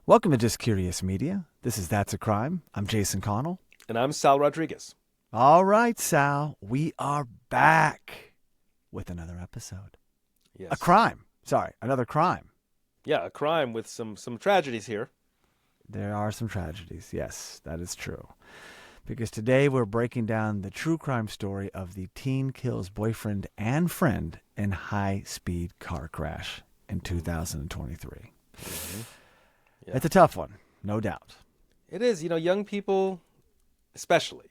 Welcome to Just Curious Media. This is That's a Crime. I'm Jason Connell. And I'm Sal Rodriguez. All right, Sal. We are back with another episode. Yes. A crime. Sorry, another crime. Yeah, a crime with some tragedies here. There are some tragedies. Yes, that is true. Because today we're breaking down the true crime story of the teen kills boyfriend and friend in high-speed car crash in 2023. Mm-hmm. Yeah. It's a tough one, no doubt. It is. Young people especially,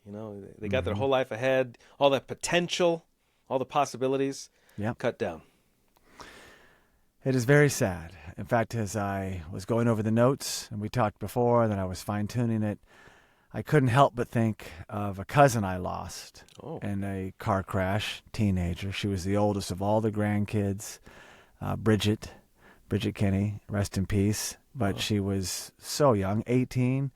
they got their whole life ahead, all that potential, all the possibilities cut down. It is very sad. In fact, as I was going over the notes, and we talked before, and then I was fine-tuning it, I couldn't help but think of a cousin I lost in a car crash, teenager. She was the oldest of all the grandkids, Bridget Kinney, rest in peace. But she was so young, 18.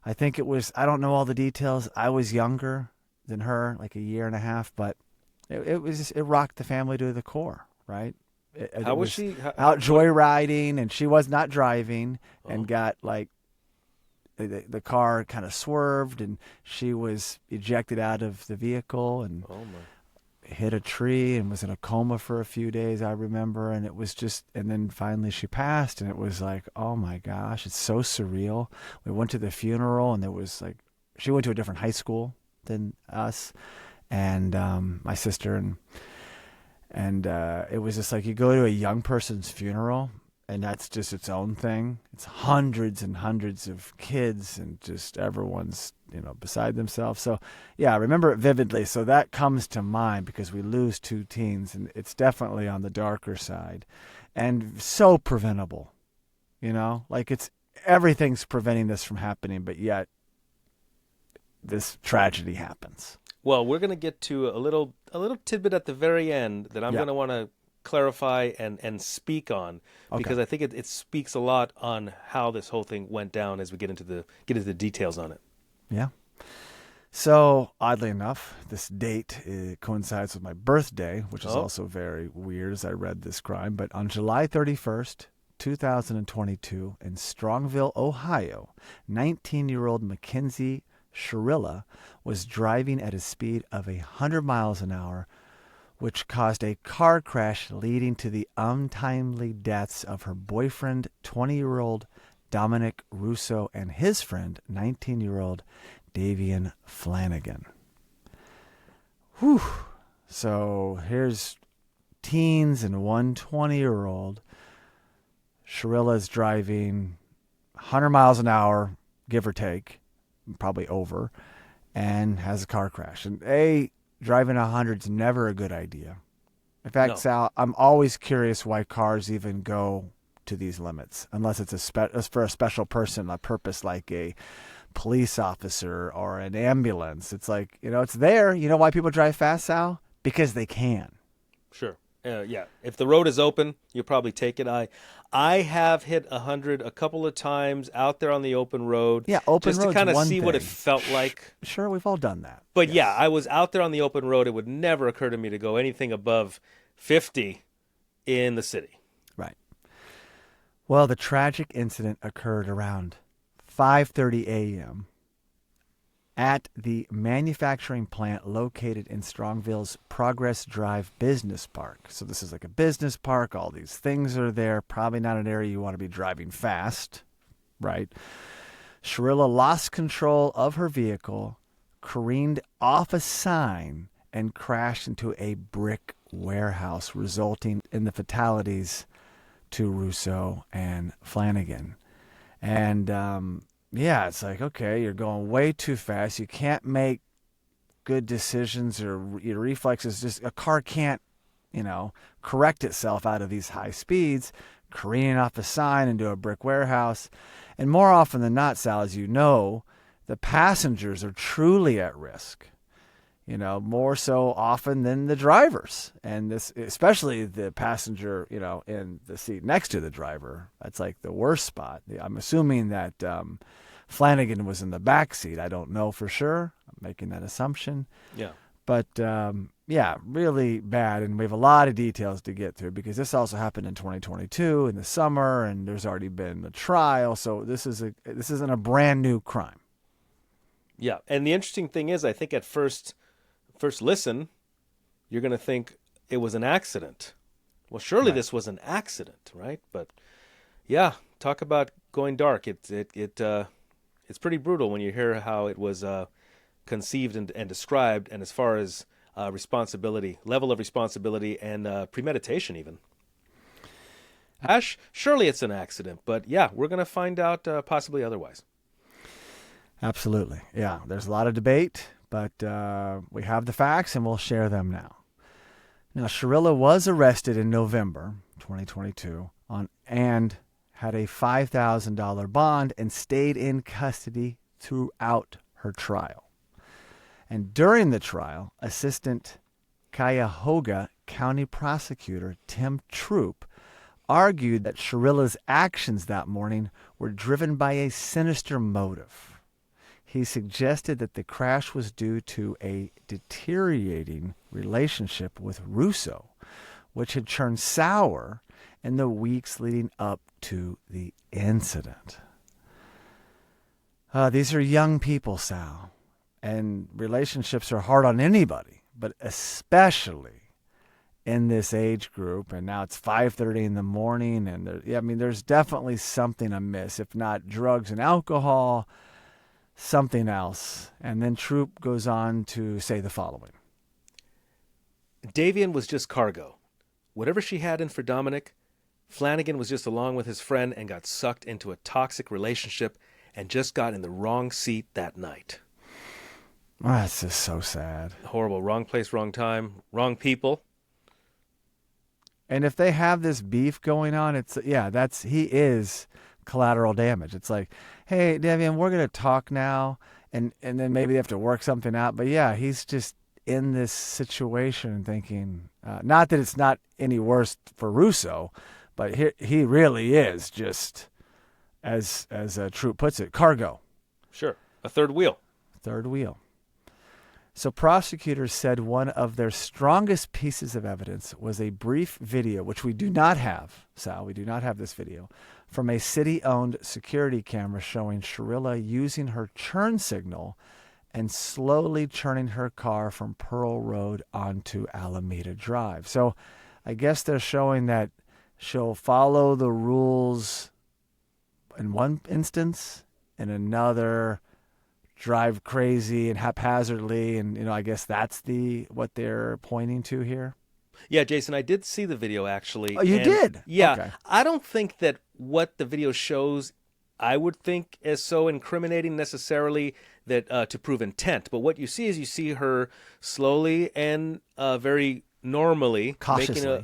I think it was, I don't know all the details. I was younger than her, like a year and a half, but it rocked the family to the core, right? How was she? Out joyriding, and she was not driving, and got like, the car kind of swerved, and she was ejected out of the vehicle and hit a tree and was in a coma for a few days, I remember. And it was just, and then finally she passed, and it was like, oh my gosh, it's so surreal. We went to the funeral, and there was like, she went to a different high school than us, and my sister, and it was just like, you go to a young person's funeral, and that's just its own thing. It's hundreds and hundreds of kids, and just everyone's, beside themselves. So, yeah, I remember it vividly. So that comes to mind because we lose two teens, and it's definitely on the darker side, and so preventable. Like everything's preventing this from happening, but yet this tragedy happens. Well, we're going to get to a little tidbit at the very end that I'm going to want to clarify and speak on, because I think it speaks a lot on how this whole thing went down as we get into the details on it. Yeah. So oddly enough, this date coincides with my birthday, which is also very weird as I read this crime. But on July 31st, 2022, in Strongsville, Ohio, 19-year-old Mackenzie Shirilla was driving at a speed of 100 miles an hour, which caused a car crash leading to the untimely deaths of her boyfriend, 20-year-old Dominic Russo, and his friend, 19-year-old Davion Flanagan. Whew. So here's teens and one 20-year-old. Shirilla's driving 100 miles an hour, give or take, probably over, and has a car crash. And driving 100 is never a good idea. In fact, Sal, I'm always curious why cars even go to these limits, unless it's for a special person, a purpose, like a police officer or an ambulance. It's like, it's there. You know why people drive fast, Sal? Because they can. Sure. Yeah. If the road is open, you'll probably take it. I have hit 100 a couple of times out there on the open road. Yeah, open road. Just to kind of see what it felt like. Sure, we've all done that. But yeah, I was out there on the open road. It would never occur to me to go anything above 50 in the city. Right. Well, the tragic incident occurred around 5:30 a.m. at the manufacturing plant located in Strongsville's Progress Drive Business Park. So this is like a business park. All these things are there. Probably not an area you want to be driving fast, right? Shirilla lost control of her vehicle, careened off a sign, and crashed into a brick warehouse, resulting in the fatalities to Russo and Flanagan. And it's like, okay, you're going way too fast. You can't make good decisions, or your reflexes. Just a car can't, correct itself out of these high speeds, careening off a sign into a brick warehouse. And more often than not, Sal, as you know, the passengers are truly at risk. More so often than the drivers. And this, especially the passenger, in the seat next to the driver. That's like the worst spot. I'm assuming that Flanagan was in the back seat. I don't know for sure. I'm making that assumption. Yeah. But yeah, really bad. And we have a lot of details to get through because this also happened in 2022 in the summer, and there's already been a trial. So this isn't a brand new crime. Yeah, and the interesting thing is, I think at first listen, you're going to think it was an accident. Well, surely Right. this was an accident, right? But yeah, talk about going dark. It's pretty brutal when you hear how it was conceived and described, and as far as responsibility, level of responsibility, and premeditation even. Ash, surely it's an accident, but yeah, we're going to find out possibly otherwise. Absolutely. Yeah, there's a lot of debate, but we have the facts and we'll share them now. Now, Shirilla was arrested in November 2022 and had a $5,000 bond and stayed in custody throughout her trial. And during the trial, Assistant Cuyahoga County Prosecutor Tim Troop argued that Shirilla's actions that morning were driven by a sinister motive. He suggested that the crash was due to a deteriorating relationship with Russo, which had turned sour in the weeks leading up to the incident. These are young people, Sal, and relationships are hard on anybody, but especially in this age group. And now it's 5:30 in the morning, and there's definitely something amiss, if not drugs and alcohol, something else. And then Troop goes on to say the following. Davion was just cargo. Whatever she had in for Dominic, Flanagan was just along with his friend and got sucked into a toxic relationship and just got in the wrong seat that night. Oh, that's just so sad. Horrible. Wrong place, wrong time, wrong people. And if they have this beef going on, he is collateral damage. It's like, hey, Davion, we're going to talk now, and then maybe they have to work something out. But yeah, he's just in this situation thinking, not that it's not any worse for Russo, but he really is just, as Troop puts it, cargo. Sure. A third wheel. Third wheel. So prosecutors said one of their strongest pieces of evidence was a brief video, which we do not have, Sal, we do not have this video, from a city-owned security camera showing Shirilla using her turn signal and slowly turning her car from Pearl Road onto Alameda Drive. So I guess they're showing that she'll follow the rules in one instance, in another drive crazy and haphazardly, and I guess that's what they're pointing to here. Yeah, Jason, I did see the video actually. Oh, you did? Yeah, okay. I don't think that what the video shows, I would think, is so incriminating necessarily that to prove intent. But what you see is her slowly and very normally cautiously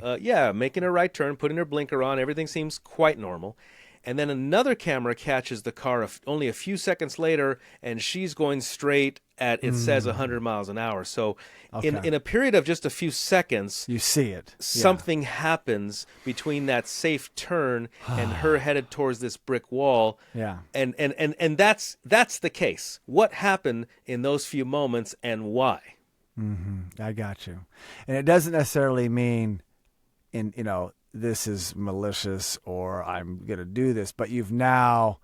making a right turn, putting her blinker on. Everything seems quite normal. And then another camera catches the car only a few seconds later, and she's going straight at, it says, 100 miles an hour. So in a period of just a few seconds, you see it. Something happens between that safe turn and her headed towards this brick wall. Yeah. And that's the case. What happened in those few moments and why? Mm-hmm. I got you. And it doesn't necessarily mean this is malicious or I'm going to do this, but you've now,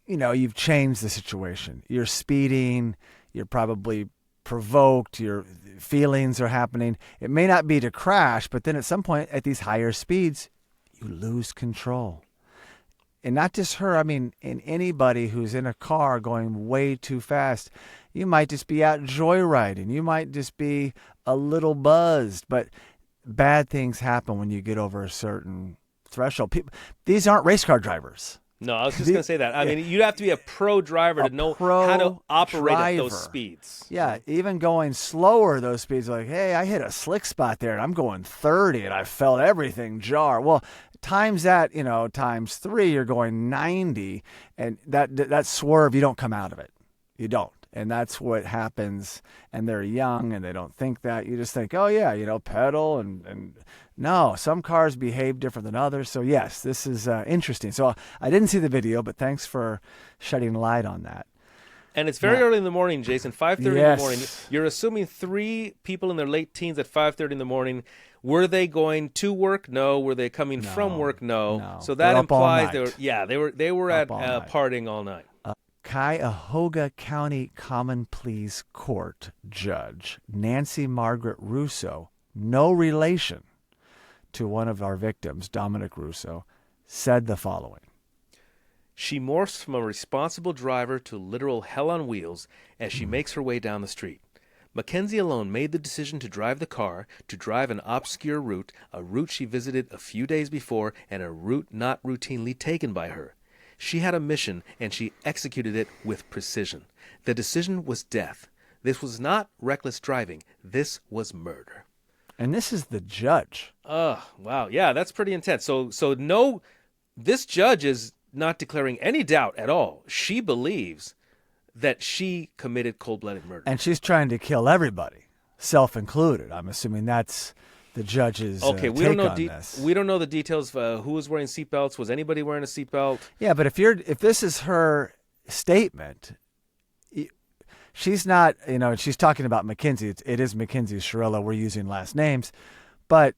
you've changed the situation. You're speeding, you're probably provoked, your feelings are happening. It may not be to crash, but then at some point at these higher speeds, you lose control. And not just her, in anybody who's in a car going way too fast. You might just be out joyriding. You might just be a little buzzed, but bad things happen when you get over a certain threshold. These aren't race car drivers. No, I was just going to say that. I mean, you'd have to be a pro driver to know how to operate at those speeds. Yeah, even going slower, those speeds, like, hey, I hit a slick spot there, and I'm going 30, and I felt everything jar. Well, times that, times 3, you're going 90, and that swerve, you don't come out of it. You don't. And that's what happens, and they're young, and they don't think that. You just think, oh, yeah, pedal, and no, some cars behave different than others. So, yes, this is interesting. So I didn't see the video, but thanks for shedding light on that. And it's very early in the morning, Jason, 5:30 in the morning. You're assuming 3 people in their late teens at 5:30 in the morning. Were they going to work? No. Were they coming from work? No. So that implies they were at partying all night. Cuyahoga County Common Pleas Court Judge Nancy Margaret Russo, no relation to one of our victims, Dominic Russo, said the following. She morphs from a responsible driver to literal hell on wheels as she makes her way down the street. Mackenzie alone made the decision to drive the car, to drive an obscure route, a route she visited a few days before, and a route not routinely taken by her. She had a mission, and she executed it with precision. The decision was death. This was not reckless driving. This was murder. And this is the judge. Oh, wow. Yeah, that's pretty intense. So no, this judge is not declaring any doubt at all. She believes that she committed cold-blooded murder. And she's trying to kill everybody, self-included. I'm assuming that's the judge's take on this. We don't know the details of who was wearing seatbelts. Was anybody wearing a seatbelt? Yeah, but if this is her statement, she's not, she's talking about Mackenzie. It is Mackenzie Shirilla. We're using last names. But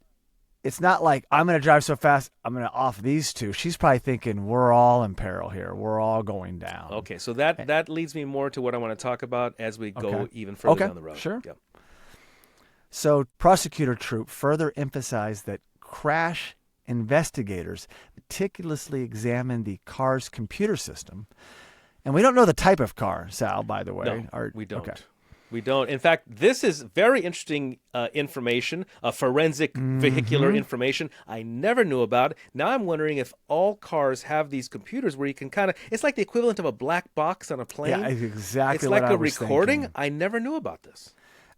it's not like I'm going to drive so fast, I'm going to off these two. She's probably thinking we're all in peril here. We're all going down. Okay, so that leads me more to what I want to talk about as we go even further down the road. Sure. Yep. So Prosecutor Troop further emphasized that crash investigators meticulously examined the car's computer system. And we don't know the type of car, Sal, by the way. No, we don't. Okay. We don't. In fact, this is very interesting information, forensic vehicular information I never knew about. Now I'm wondering if all cars have these computers where you can it's like the equivalent of a black box on a plane. Yeah, exactly. It's like what a I was recording. thinking. I never knew about this.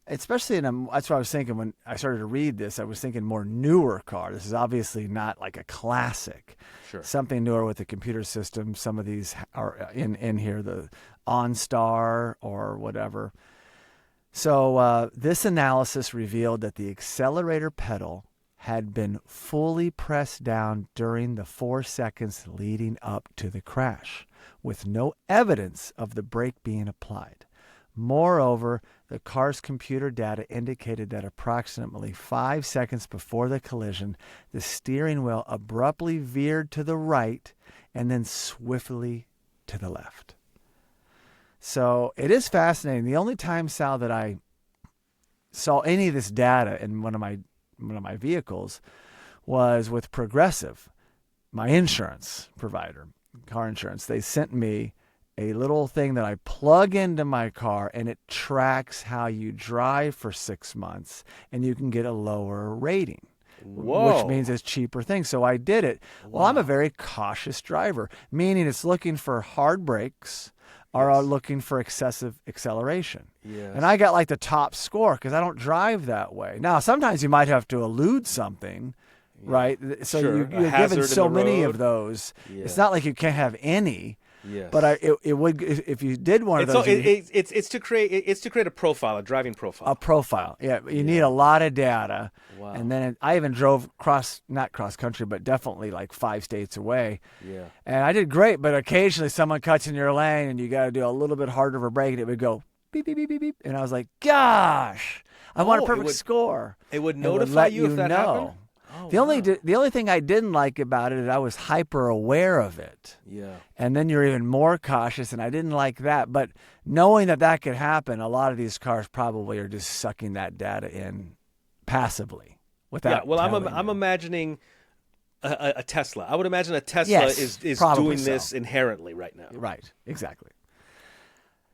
Especially that's what I was thinking when I started to read this. I was thinking more newer car. This is obviously not like a classic. Sure. Something newer with the computer system. Some of these are in here, the OnStar or whatever. So this analysis revealed that the accelerator pedal had been fully pressed down during the 4 seconds leading up to the crash, with no evidence of the brake being applied. Moreover, the car's computer data indicated that approximately 5 seconds before the collision, the steering wheel abruptly veered to the right and then swiftly to the left. So it is fascinating. The only time, Sal, that I saw any of this data in one of my vehicles was with Progressive, my insurance provider, car insurance. They sent me a little thing that I plug into my car, and it tracks how you drive for 6 months, and you can get a lower rating. Whoa. Which means it's cheaper things. So I did it. Wow. Well, I'm a very cautious driver, meaning it's looking for hard brakes or looking for excessive acceleration. Yes. And I got like the top score because I don't drive that way. Now, sometimes you might have to elude something, right? So you're given so many of those. Yeah. It's not like you can't have any. Yes. But it would, if you did one of those. It's to create a profile, a driving profile. A profile, yeah. You need a lot of data. Wow. And then I even drove not cross country, but definitely like 5 states away. Yeah. And I did great, but occasionally someone cuts in your lane and you got to do a little bit harder of a brake, and it would go beep, beep, beep, beep, beep. And I was like, gosh, I want a perfect score. It would notify you if that happened? Oh, the only thing I didn't like about it is I was hyper aware of it. Yeah. And then you're even more cautious, and I didn't like that. But knowing that could happen, a lot of these cars probably are just sucking that data in passively. Without I'm imagining a Tesla. I would imagine a Tesla is doing this inherently right now. Right, exactly.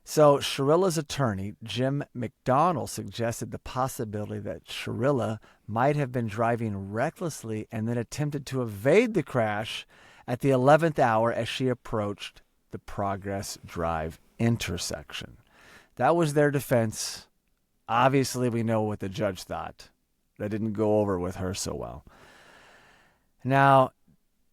So Shirilla's attorney, Jim McDonald, suggested the possibility that Shirilla might have been driving recklessly and then attempted to evade the crash at the 11th hour as she approached the Progress Drive intersection. That was their defense. Obviously, we know what the judge thought. That didn't go over with her so well. Now,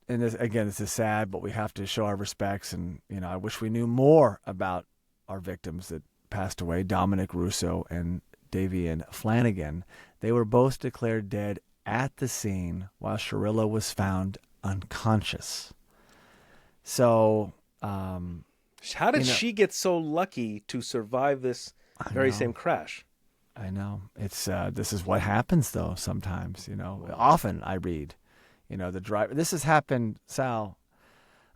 and this is sad, but we have to show our respects. And, I wish we knew more about our victims that passed away, Dominic Russo and Davion Flanagan. They were both declared dead at the scene while Shirilla was found unconscious. So How did she get so lucky to survive this very same crash? I know. It's this is what happens though sometimes, Often I read, the driver. This has happened, Sal.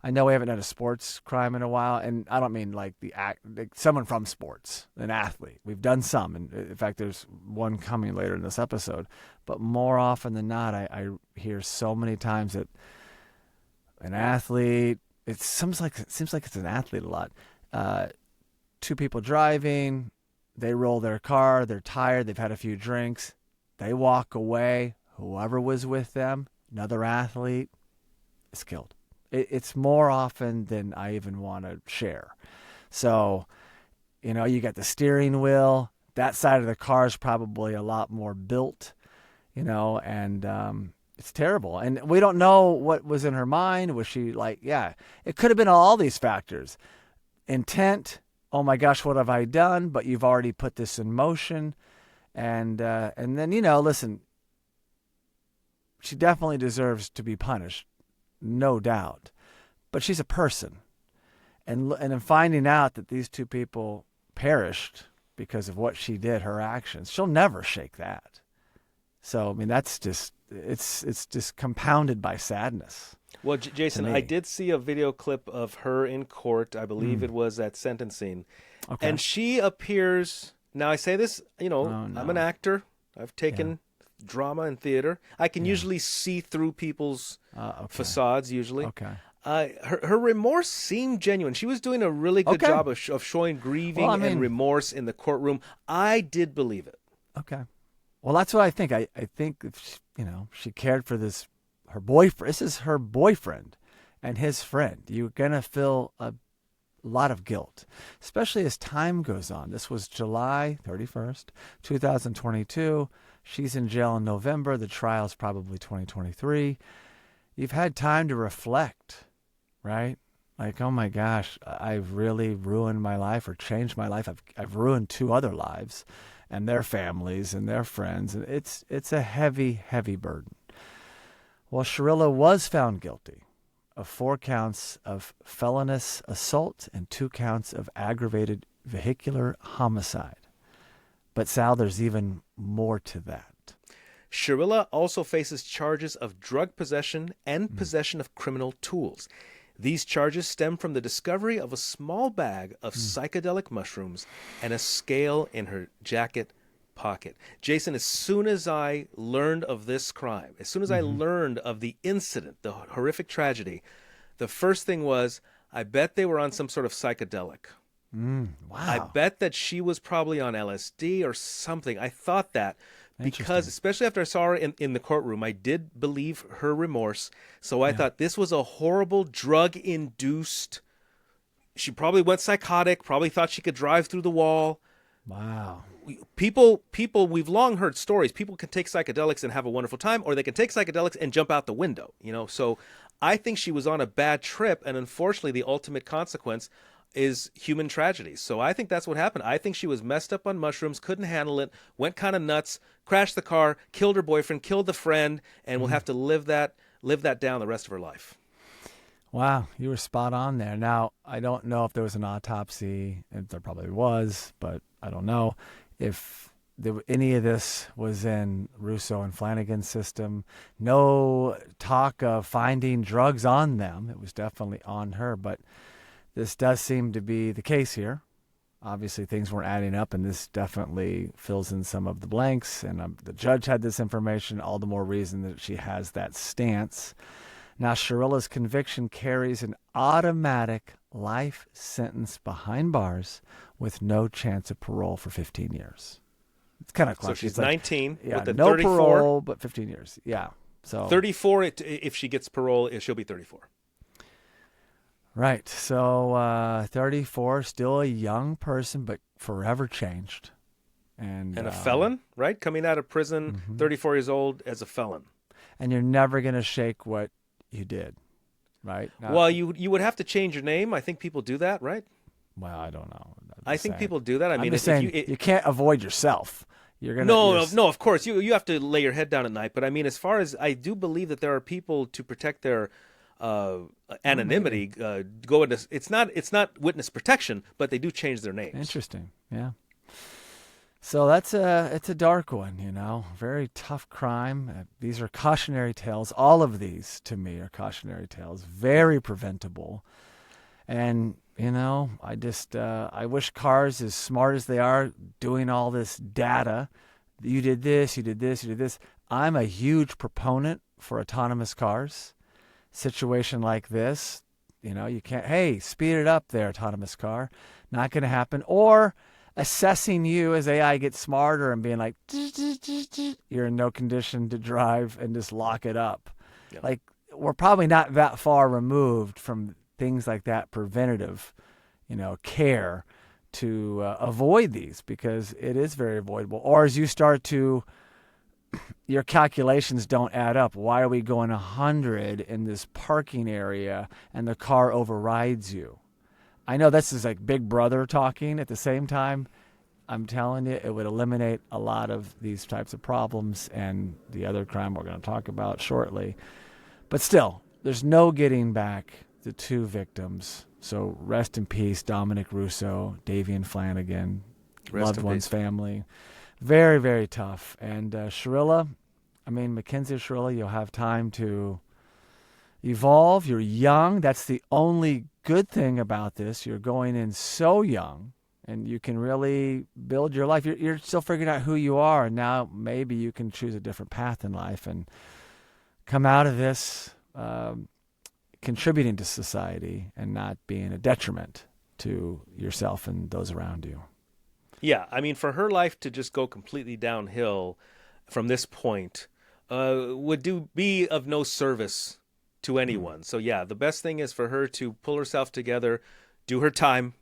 I know we haven't done a sports crime in a while, and I don't mean like someone from sports, an athlete. We've done some, and in fact, there's one coming later in this episode. But more often than not, I hear so many times that an athlete. It seems like it's an athlete a lot. Two people driving, they roll their car. They're tired. They've had a few drinks. They walk away. Whoever was with them, another athlete, is killed. It's more often than I even want to share. So, you got the steering wheel. That side of the car is probably a lot more built, and it's terrible. And we don't know what was in her mind. Was she it could have been all these factors. Intent, oh my gosh, what have I done? But you've already put this in motion. And then, listen, she definitely deserves to be punished. No doubt. But she's a person. And in finding out that these two people perished because of what she did, her actions, she'll never shake that. So, I mean, that's just, it's just compounded by sadness. Well, Jason, I did see a video clip of her in court. I believe it was at sentencing. Okay. And she appears, now I say this, I'm an actor. I've taken drama and theater. I can usually see through people's facades usually. Okay. Her remorse seemed genuine. She was doing a really good job of showing grieving and remorse in the courtroom. I did believe it. Okay. Well, that's what I think. I think if she cared for her boyfriend. This is her boyfriend and his friend. You're gonna feel a lot of guilt, especially as time goes on. This was July 31st, 2022. She's in jail in November. The trial's probably 2023. You've had time to reflect, right? Like, oh my gosh, I've really ruined my life or changed my life. I've ruined two other lives and their families and their friends. And it's a heavy, heavy burden. Well, Shirilla was found guilty of 4 counts of felonious assault and 2 counts of aggravated vehicular homicide. But Sal, there's even more to that. Shirilla also faces charges of drug possession and possession of criminal tools. These charges stem from the discovery of a small bag of psychedelic mushrooms and a scale in her jacket pocket. Jason, as soon as I learned of this crime, as soon as I learned of the incident, the horrific tragedy, the first thing was, I bet they were on some sort of psychedelic. Wow. I bet that she was probably on LSD or something. I thought that because, especially after I saw her in the courtroom, I did believe her remorse. So I thought this was a horrible drug-induced. She probably went psychotic, probably thought she could drive through the wall. Wow. People, we've long heard stories. People can take psychedelics and have a wonderful time, or they can take psychedelics and jump out the window, So I think she was on a bad trip, and unfortunately the ultimate consequence is human tragedy. So I think that's what happened. I think she was messed up on mushrooms, couldn't handle it, went kind of nuts, crashed the car, killed her boyfriend, killed the friend, and will have to live that down the rest of her life. Wow, you were spot on there. Now, I don't know if there was an autopsy, if there probably was, but I don't know if any of this was in Russo and Flanagan's system. No talk of finding drugs on them. It was definitely on her, but this does seem to be the case here. Obviously, things weren't adding up, and this definitely fills in some of the blanks. And the judge had this information, all the more reason that she has that stance. Now, Shirilla's conviction carries an automatic life sentence behind bars with no chance of parole for 15 years. It's kind of close. So she's 19 with the no 34. Parole, but 15 years. Yeah. So 34, if she gets parole, she'll be 34. Right. So 34, still a young person, but forever changed. And a felon, right? Coming out of prison, 34 years old as a felon. And you're never going to shake what you did, right? Well, you would have to change your name. I think people do that, right? Well, I don't know. I think people do that. I mean, I'm just saying, you can't avoid yourself. You're gonna no. Of course, you have to lay your head down at night. But I mean, as far as I do believe that there are people to protect their anonymity go into. It's not witness protection, but they do change their names. Interesting. Yeah. So it's a dark one, very tough crime. These are cautionary tales. All of these, to me, are cautionary tales. Very preventable. And, I wish cars, as smart as they are, doing all this data. You did this, you did this, you did this. I'm a huge proponent for autonomous cars. Situation like this, you can't, hey, speed it up there, autonomous car. Not going to happen. Or assessing you as AI gets smarter and being like, you're in no condition to drive, and just lock it up. Yeah. Like, we're probably not that far removed from things like that, preventative, care to avoid these, because it is very avoidable. Or as you start to, your calculations don't add up. Why are we going 100 in this parking area and the car overrides you? I know this is like Big Brother talking. At the same time, I'm telling you, it would eliminate a lot of these types of problems and the other crime we're going to talk about shortly. But still, there's no getting back the two victims. So rest in peace, Dominic Russo, Davion Flanagan, loved one's family. Very, very tough. And Mackenzie Shirilla, you'll have time to evolve. You're young. That's the only good thing about this. You're going in so young, and you can really build your life. You're still figuring out who you are, and now maybe you can choose a different path in life and come out of this contributing to society and not being a detriment to yourself and those around you. Yeah, for her life to just go completely downhill from this point would be of no service to anyone. So yeah, the best thing is for her to pull herself together, do her time,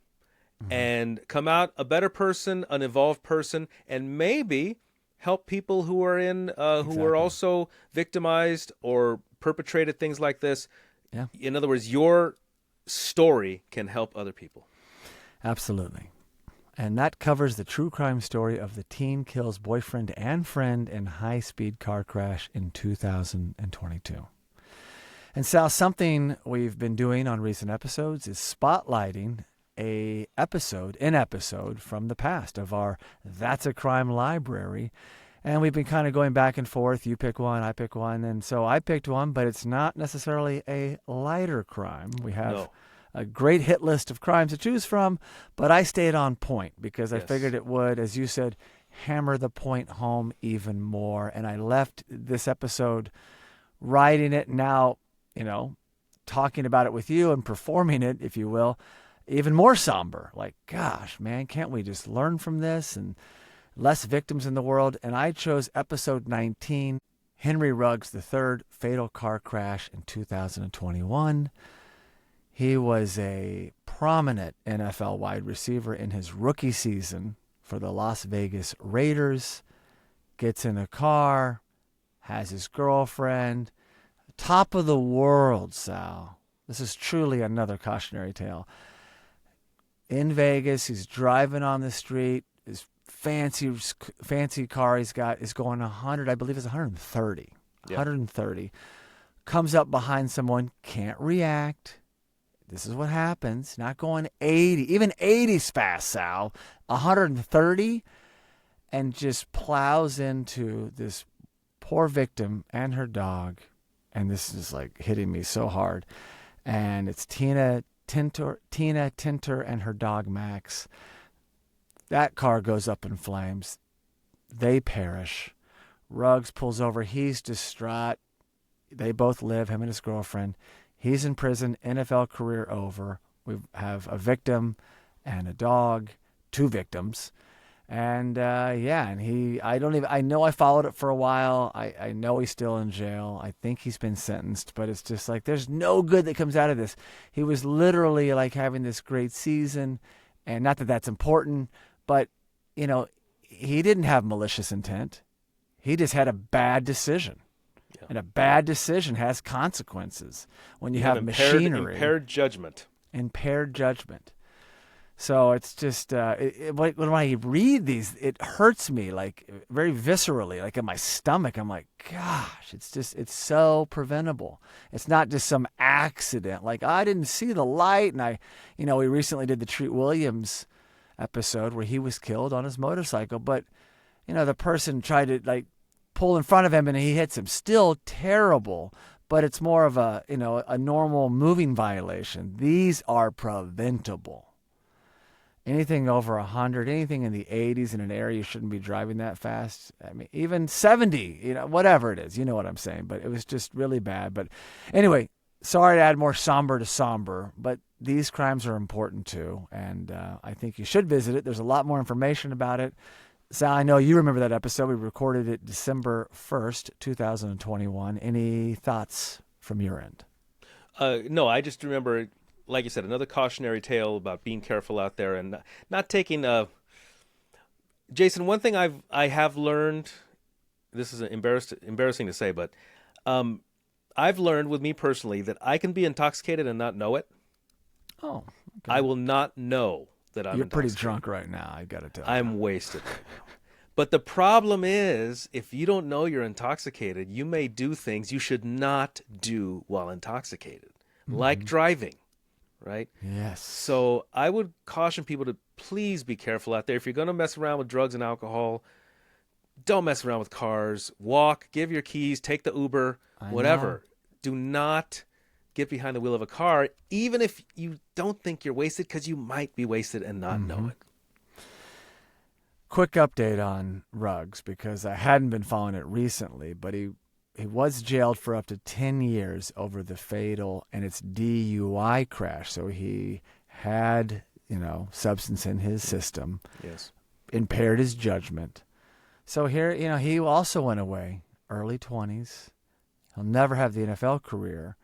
and come out a better person, an evolved person, and maybe help people who are who are also victimized or perpetrated things like this. Yeah. In other words, your story can help other people. Absolutely. And that covers the true crime story of the teen kills boyfriend and friend in high-speed car crash in 2022. And Sal, something we've been doing on recent episodes is spotlighting an episode from the past of our That's a Crime library. And we've been kind of going back and forth. You pick one, I pick one. And so I picked one, but it's not necessarily a lighter crime. We have a great hit list of crimes to choose from, but I stayed on point because I figured it would, as you said, hammer the point home even more. And I left this episode writing it, now, talking about it with you and performing it, if you will, even more somber. Like, gosh, man, can't we just learn from this and less victims in the world? And I chose episode 19, Henry Ruggs III, fatal car crash in 2021. He was a prominent NFL wide receiver in his rookie season for the Las Vegas Raiders. Gets in a car, has his girlfriend, top of the world, Sal. This is truly another cautionary tale. In Vegas, he's driving on the street. His fancy car he's got is going 100, I believe it's 130. Yeah. 130. Comes up behind someone, can't react. This is what happens. Not going 80. Even 80's fast, Sal. 130, and just plows into this poor victim and her dog. And this is like hitting me so hard. And it's Tina Tintor and her dog Max. That car goes up in flames. They perish. Ruggs pulls over. He's distraught. They both live, him and his girlfriend. He's in prison. NFL career over. We have a victim and a dog, two victims. And I know I followed it for a while. I know he's still in jail. I think he's been sentenced, but it's just like there's no good that comes out of this. He was literally like having this great season, and not that that's important, but he didn't have malicious intent. He just had a bad decision. Yeah. And a bad decision has consequences when you have machinery. Impaired judgment. Impaired judgment. So it's just when I read these, it hurts me like very viscerally, like in my stomach. I'm like, gosh, it's so preventable. It's not just some accident. Like I didn't see the light, and we recently did the Treat Williams episode where he was killed on his motorcycle, but the person tried to like pull in front of him and he hits him. Still terrible, but it's more of a normal moving violation. These are preventable. Anything over 100, anything in the 80s in an area, you shouldn't be driving that fast. I mean, even 70, whatever it is, you know what I'm saying. But it was just really bad. But anyway, sorry to add more somber to somber, but these crimes are important too. And I think you should visit it. There's a lot more information about it. Sal, I know you remember that episode. We recorded it December 1st, 2021. Any thoughts from your end? No, I just remember, like you said, another cautionary tale about being careful out there and not taking Jason, one thing I have learned, this is embarrassing to say, but I've learned with me personally that I can be intoxicated and not know it. Oh, okay. I will not know that I'm You're pretty intoxicated. drunk right now, I got to tell you. I'm wasted right now. But the problem is, if you don't know you're intoxicated, you may do things you should not do while intoxicated, like driving, right? Yes. So I would caution people to please be careful out there. If you're going to mess around with drugs and alcohol, don't mess around with cars. Walk, give your keys, take the Uber, whatever. Do not get behind the wheel of a car, even if you don't think you're wasted, because you might be wasted and not know it. Quick update on Ruggs, because I hadn't been following it recently, but he was jailed for up to 10 years over the fatal, and it's DUI crash. So he had, substance in his system. Yes. Impaired his judgment. So here, he also went away, early 20s. He'll never have the NFL career,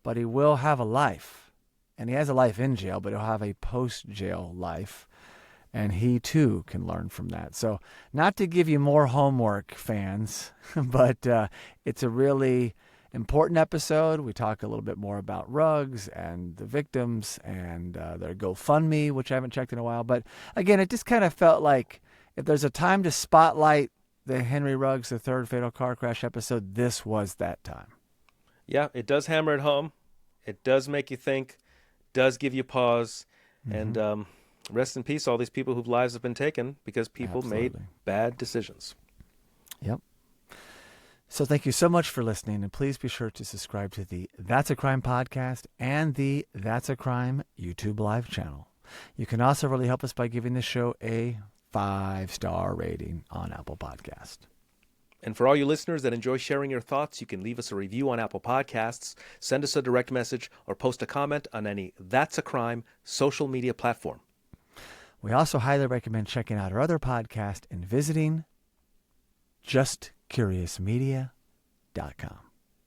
but he will have a life. And he has a life in jail, but he'll have a post-jail life. And he, too, can learn from that. So not to give you more homework, fans, but it's a really important episode. We talk a little bit more about Ruggs and the victims and their GoFundMe, which I haven't checked in a while. But, again, it just kind of felt like if there's a time to spotlight the Henry Ruggs, the third fatal car crash episode, this was that time. Yeah, it does hammer it home. It does make you think, does give you pause. And rest in peace, all these people whose lives have been taken because people made bad decisions. Yep. So thank you so much for listening, and please be sure to subscribe to the That's a Crime podcast and the That's a Crime YouTube live channel. You can also really help us by giving the show a 5-star rating on Apple Podcast. And for all you listeners that enjoy sharing your thoughts, you can leave us a review on Apple Podcasts, send us a direct message, or post a comment on any That's a Crime social media platform. We also highly recommend checking out our other podcast and visiting justcuriousmedia.com.